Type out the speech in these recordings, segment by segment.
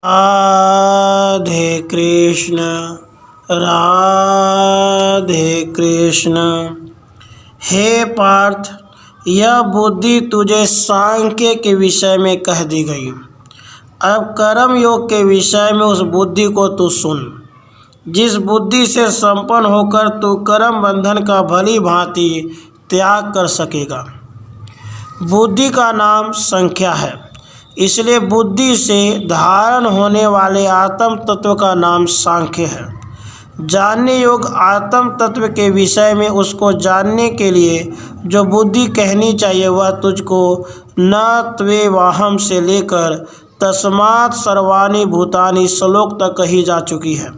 राधे कृष्ण राधे कृष्ण। हे पार्थ, यह बुद्धि तुझे सांख्य के विषय में कह दी गई। अब कर्म योग के विषय में उस बुद्धि को तू सुन, जिस बुद्धि से संपन्न होकर तू कर्म बंधन का भली भांति त्याग कर सकेगा। बुद्धि का नाम संख्या है, इसलिए बुद्धि से धारण होने वाले आत्म तत्व का नाम सांख्य है। जानने योग्य आत्म तत्व के विषय में उसको जानने के लिए जो बुद्धि कहनी चाहिए वह तुझको न त्वेवाहम से लेकर तस्मात् सर्वाणि भूतानि श्लोक तक कही जा चुकी है।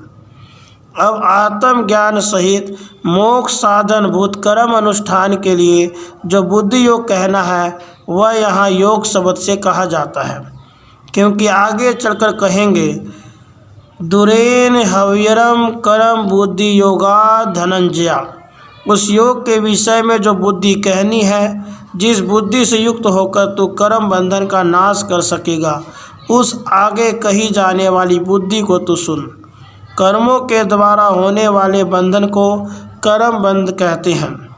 अब आत्म ज्ञान सहित मोक्ष साधन भूत कर्म अनुष्ठान के लिए जो बुद्धि योग कहना है वह यहाँ योग शब्द से कहा जाता है, क्योंकि आगे चलकर कहेंगे दुरेन हव्यरम कर्म बुद्धि योगा धनंजया। उस योग के विषय में जो बुद्धि कहनी है, जिस बुद्धि से युक्त होकर तू कर्म बंधन का नाश कर सकेगा, उस आगे कही जाने वाली बुद्धि को तू सुन। कर्मों के द्वारा होने वाले बंधन को कर्म बंध कहते हैं,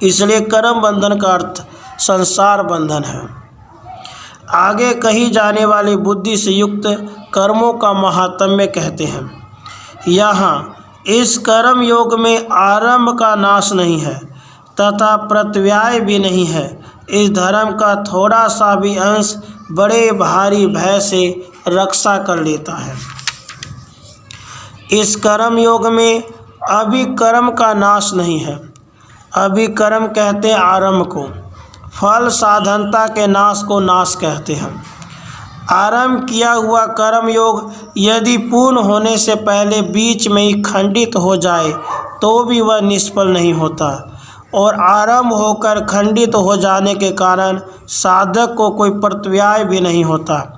इसलिए कर्म बंधन का अर्थ संसार बंधन है। आगे कही जाने वाली बुद्धि से युक्त कर्मों का महात्म्य कहते हैं। यहाँ इस कर्म योग में आरंभ का नाश नहीं है तथा प्रत्यवाय भी नहीं है। इस धर्म का थोड़ा सा भी अंश बड़े भारी भय से रक्षा कर लेता है। इस कर्म योग में अभी कर्म का नाश नहीं है। अभी कर्म कहते हैं आरंभ को, फल साधनता के नाश को नाश कहते हैं। आरंभ किया हुआ कर्म योग यदि पूर्ण होने से पहले बीच में ही खंडित हो जाए तो भी वह निष्फल नहीं होता, और आरंभ होकर खंडित हो जाने के कारण साधक को कोई प्रत्यवाय भी नहीं होता।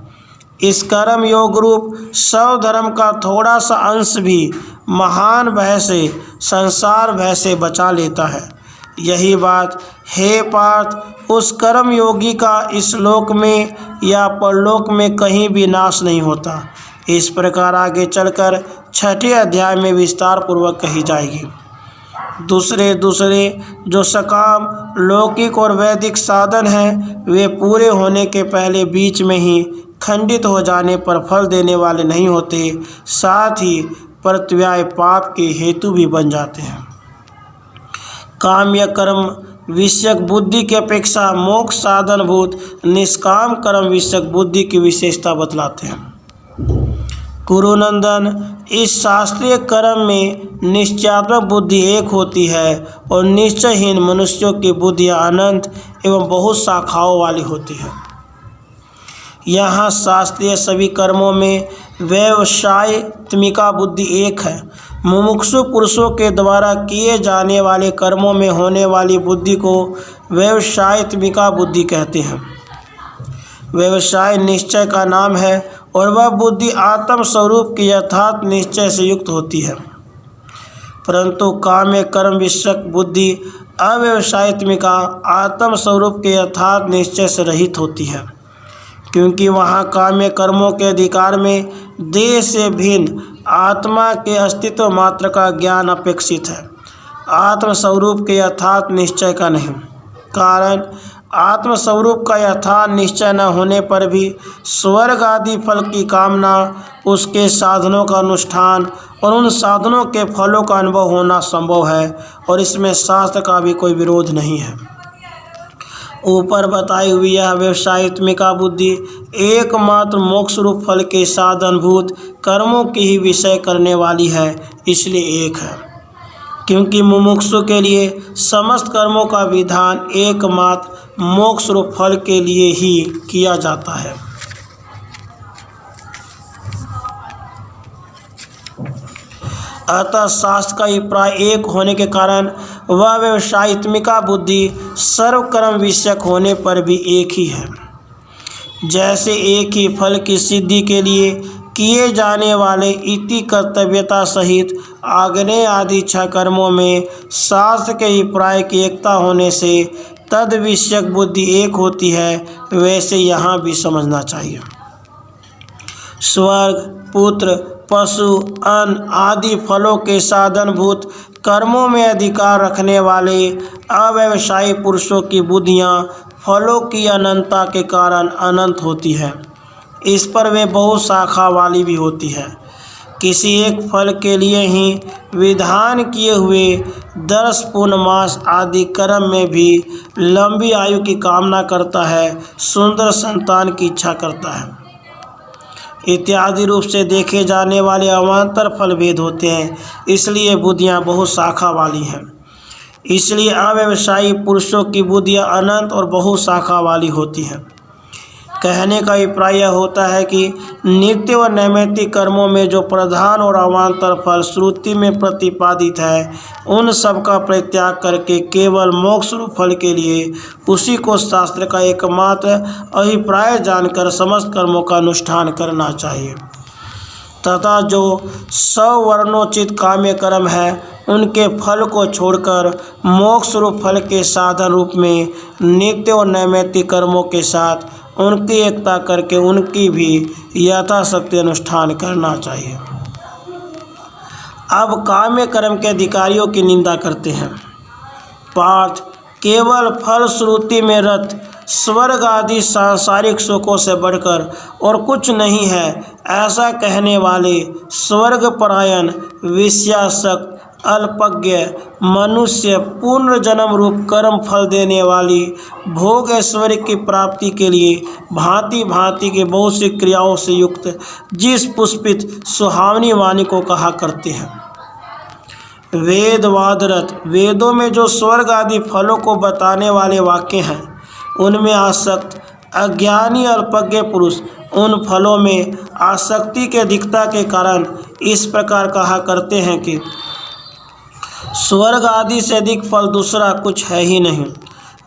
इस कर्म योग रूप सव धर्म का थोड़ा सा अंश भी महान भय से, संसार भय से बचा लेता है। यही बात हे पार्थ उस कर्म योगी का इस लोक में या परलोक में कहीं भी नाश नहीं होता। इस प्रकार आगे चलकर छठे अध्याय में विस्तार पूर्वक कही जाएगी। दूसरे जो सकाम लौकिक और वैदिक साधन हैं वे पूरे होने के पहले बीच में ही खंडित हो जाने पर फल देने वाले नहीं होते, साथ ही प्रत्यवाय पाप के हेतु भी बन जाते हैं। काम्य कर्म विषयक बुद्धि की अपेक्षा मोक्ष साधन भूत निष्काम कर्म विषयक बुद्धि की विशेषता बतलाते हैं। कुरुनंदन, इस शास्त्रीय कर्म में निश्चयात्मक बुद्धि एक होती है और निश्चयहीन मनुष्यों की बुद्धियाँ अनंत एवं बहुत शाखाओं वाली होती है। यहाँ शास्त्रीय सभी कर्मों में व्यवसायत्मिका बुद्धि एक है। मुमुक्षु पुरुषों के द्वारा किए जाने वाले कर्मों में होने वाली बुद्धि को व्यवसायत्मिका बुद्धि कहते हैं। व्यवसाय निश्चय का नाम है और वह बुद्धि आत्म स्वरूप के यथार्थ निश्चय से युक्त होती है, परंतु काम्य कर्म विषयक बुद्धि अव्यवसायत्मिका आत्म स्वरूप के यथार्थ निश्चय से रहित होती है, क्योंकि वहाँ काम्य कर्मों के अधिकार में देह से भिन्न आत्मा के अस्तित्व मात्र का ज्ञान अपेक्षित है, आत्म स्वरूप के यथार्थ निश्चय का नहीं। कारण आत्म स्वरूप का यथार्थ निश्चय न होने पर भी स्वर्ग आदि फल की कामना, उसके साधनों का अनुष्ठान और उन साधनों के फलों का अनुभव होना संभव है, और इसमें शास्त्र का भी कोई विरोध नहीं है। ऊपर बताई हुई यह व्यवसायत्मिका बुद्धि एकमात्र मोक्ष रूप फल के साधनभूत कर्मों की ही विषय करने वाली है, इसलिए एक है, क्योंकि मुमुक्षु के लिए समस्त कर्मों का विधान एकमात्र मोक्ष रूप फल के लिए ही किया जाता है। अतः शास्त्र का अभिप्राय एक होने के कारण वह व्यवसायत्मिका बुद्धि सर्व कर्म विषयक होने पर भी एक ही है। जैसे एक ही फल की सिद्धि के लिए किए जाने वाले इति कर्तव्यता सहित आग्नेय आदि 6 कर्मों में शास्त्र के अभिप्राय की एकता होने से तद विषयक बुद्धि एक होती है, वैसे यहाँ भी समझना चाहिए। स्वर्ग, पुत्र, पशु, अन्न आदि फलों के साधनभूत कर्मों में अधिकार रखने वाले अव्यवसायी पुरुषों की बुद्धियाँ फलों की अनंतता के कारण अनंत होती है। इस पर वे बहुत शाखा वाली भी होती है। किसी एक फल के लिए ही विधान किए हुए 10 पूर्णमास आदि कर्म में भी लंबी आयु की कामना करता है, सुंदर संतान की इच्छा करता है इत्यादि रूप से देखे जाने वाले अवान्तर फल भेद होते हैं। इसलिए बुद्धियाँ बहुत शाखा वाली हैं। इसलिए अव्यवसायी पुरुषों की बुद्धियाँ अनंत और बहुत शाखा वाली होती हैं। कहने का अभिप्राय यह होता है कि नित्य व नैमित्तिक कर्मों में जो प्रधान और अवान्तर फल श्रुति में प्रतिपादित है, उन सब का परित्याग करके केवल मोक्ष रूप फल के लिए उसी को शास्त्र का एकमात्र अभिप्राय जानकर समस्त कर्मों का अनुष्ठान करना चाहिए तथा जो सवर्णोचित काम्य कर्म है उनके फल को छोड़कर मोक्ष रूप फल के साधन रूप में नित्य और नैमित्तिक कर्मों के साथ उनकी एकता करके उनकी भी यथाशक्ति अनुष्ठान करना चाहिए। अब काम्य कर्म के अधिकारियों की निंदा करते हैं। पार्थ, केवल फल श्रुति में रत स्वर्ग आदि सांसारिक सुखों से बढ़कर और कुछ नहीं है, ऐसा कहने वाले स्वर्ग परायण विषयासक्त अल्पज्ञ मनुष्य पुनर्जन्म रूप कर्म फल देने वाली भोग ऐश्वर्य की प्राप्ति के लिए भांति भांति के बहुत सी क्रियाओं से युक्त जिस पुष्पित सुहावनी वाणी को कहा करते हैं। वेदवादरत, वेदों में जो स्वर्ग आदि फलों को बताने वाले वाक्य हैं, उनमें आसक्त अज्ञानी अल्पज्ञ पुरुष उन फलों में आसक्ति के अधिकता के कारण इस प्रकार कहा करते हैं कि स्वर्ग आदि से अधिक फल दूसरा कुछ है ही नहीं।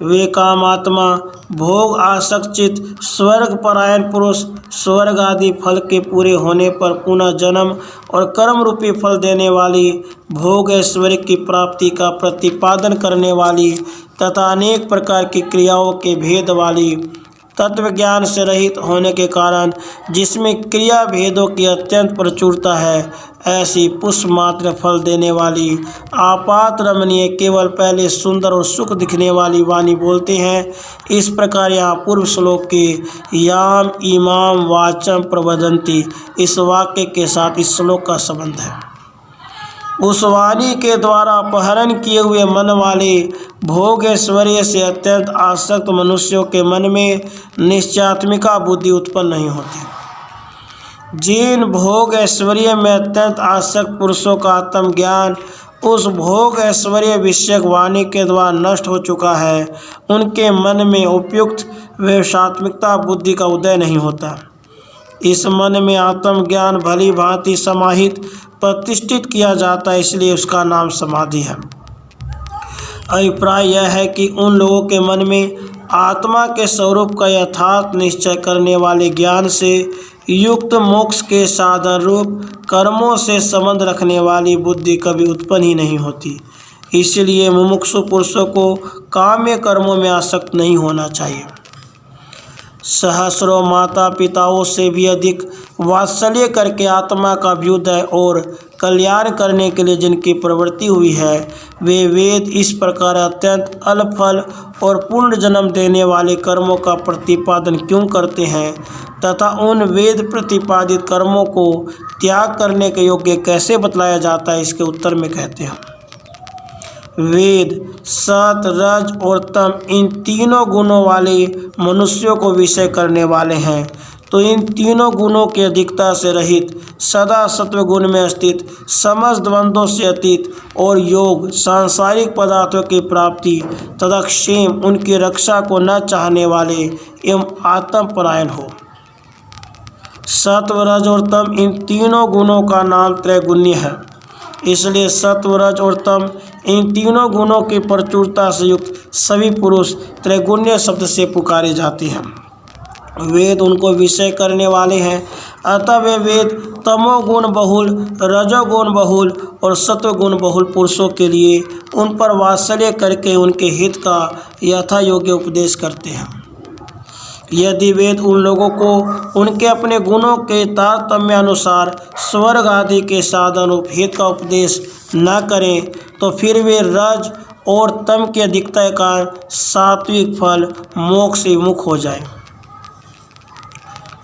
वे कामात्मा भोग आसक्तित स्वर्ग परायण पुरुष स्वर्ग आदि फल के पूरे होने पर पुनः जन्म और कर्म रूपी फल देने वाली भोग ऐश्वर्य की प्राप्ति का प्रतिपादन करने वाली तथा अनेक प्रकार की क्रियाओं के भेद वाली तत्व ज्ञान से रहित होने के कारण जिसमें क्रिया भेदों की अत्यंत प्रचुरता है, ऐसी पुष्प मात्र फल देने वाली आपात रमणीय केवल पहले सुंदर और सुख दिखने वाली वाणी बोलते हैं। इस प्रकार यहाँ पूर्व श्लोक के याम इमाम वाचम प्रवदंती इस वाक्य के साथ इस श्लोक का संबंध है। उस वाणी के द्वारा अपहरण किए हुए मन वाले भोग ऐश्वर्य से अत्यंत आसक्त मनुष्यों के मन में निश्चयात्मिका बुद्धि उत्पन्न नहीं होती। जिन भोग ऐश्वर्य में अत्यंत आसक्त पुरुषों का आत्मज्ञान उस भोग ऐश्वर्य विषयक वाणी के द्वारा नष्ट हो चुका है, उनके मन में उपयुक्त व्यवसात्मिकता बुद्धि का उदय नहीं होता। इस मन में आत्मज्ञान भली भांति समाहित प्रतिष्ठित किया जाता है, इसलिए उसका नाम समाधि है। अभिप्राय यह है कि उन लोगों के मन में आत्मा के स्वरूप का यथार्थ निश्चय करने वाले ज्ञान से युक्त मोक्ष के साधन रूप कर्मों से संबंध रखने वाली बुद्धि कभी उत्पन्न ही नहीं होती। इसलिए मुमुक्षु पुरुषों को काम्य कर्मों में आसक्त नहीं होना चाहिए। सहस्रों माता पिताओं से भी अधिक वात्सल्य करके आत्मा का अभ्युदय और कल्याण करने के लिए जिनकी प्रवृत्ति हुई है, वे वेद इस प्रकार अत्यंत अल्प फल और पूर्ण जन्म देने वाले कर्मों का प्रतिपादन क्यों करते हैं तथा उन वेद प्रतिपादित कर्मों को त्याग करने के योग्य कैसे बतलाया जाता है, इसके उत्तर में कहते हैं। वेद सत रज और तम इन तीनों गुणों वाले मनुष्यों को विषय करने वाले हैं, तो इन तीनों गुणों की अधिकता से रहित सदा सत्व गुण में स्थित समस्त द्वंद्वों से अतीत और योग सांसारिक पदार्थों की प्राप्ति तथा क्षेम उनकी रक्षा को न चाहने वाले एवं आत्मपरायण हो। सत्व रज और तम इन तीनों गुणों का नाम त्रैगुण्य है। इसलिए सत्व रज और तम इन तीनों गुणों की प्रचुरता से युक्त सभी पुरुष त्रैगुण्य शब्द से पुकारे जाते हैं। वेद उनको विषय करने वाले हैं, अतः वे वेद तमोगुण बहुल, रजोगुण बहुल और सत्वगुण बहुल पुरुषों के लिए उन पर वात्सल्य करके उनके हित का यथा योग्य उपदेश करते हैं। यदि वेद उन लोगों को उनके अपने गुणों के तारतम्य अनुसार स्वर्ग आदि के साधन उपहित का उपदेश न करें तो फिर वे रज और तम की अधिकता के कारण सात्विक फल मोक्ष से विमुख हो जाए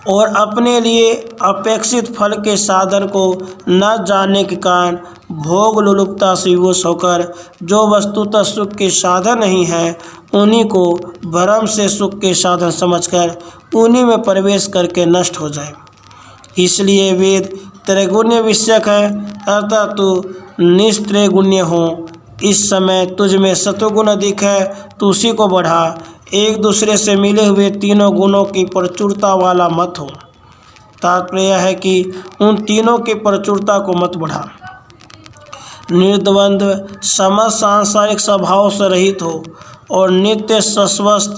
और अपने लिए अपेक्षित फल के साधन को न जानने के कारण भोग लोलुपता से विवश होकर जो वस्तुतः सुख के साधन नहीं है उन्हीं को भ्रम से सुख के साधन समझकर उन्हीं में प्रवेश करके नष्ट हो जाए। इसलिए वेद त्रैगुण्य विषयक है, अर्थात तू निस्त्रैगुण्य हो। इस समय तुझ में सत्वगुण अधिक है, तो उसी को बढ़ा। एक दूसरे से मिले हुए तीनों गुणों की प्रचुरता वाला मत हो। तात्पर्य है कि उन तीनों की प्रचुरता को मत बढ़ा। निर्द्वंद्व समस्त सांसारिक स्वभाव से रहित हो और नित्य सत्वस्थ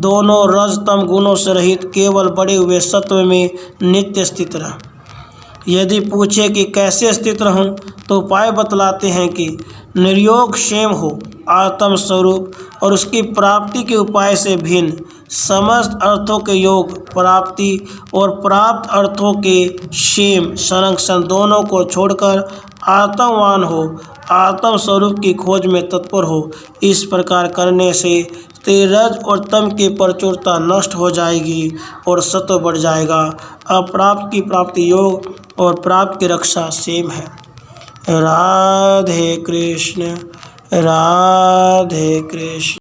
दोनों रजतम गुणों से रहित केवल बढ़े हुए सत्व में नित्य स्थित रह। यदि पूछे कि कैसे स्थित रहूं, तो उपाय बतलाते हैं कि निर्योग क्षेम हो, आत्म स्वरूप और उसकी प्राप्ति के उपाय से भिन्न समस्त अर्थों के योग प्राप्ति और प्राप्त अर्थों के क्षेम संरक्षण दोनों को छोड़कर आत्मवान हो, आत्म स्वरूप की खोज में तत्पर हो। इस प्रकार करने से तेरज और तम की प्रचुरता नष्ट हो जाएगी और सत्व बढ़ जाएगा। अप्राप्त की प्राप्ति योग और प्राप्त की रक्षा सेम है। राधे कृष्ण, राधे कृष्ण।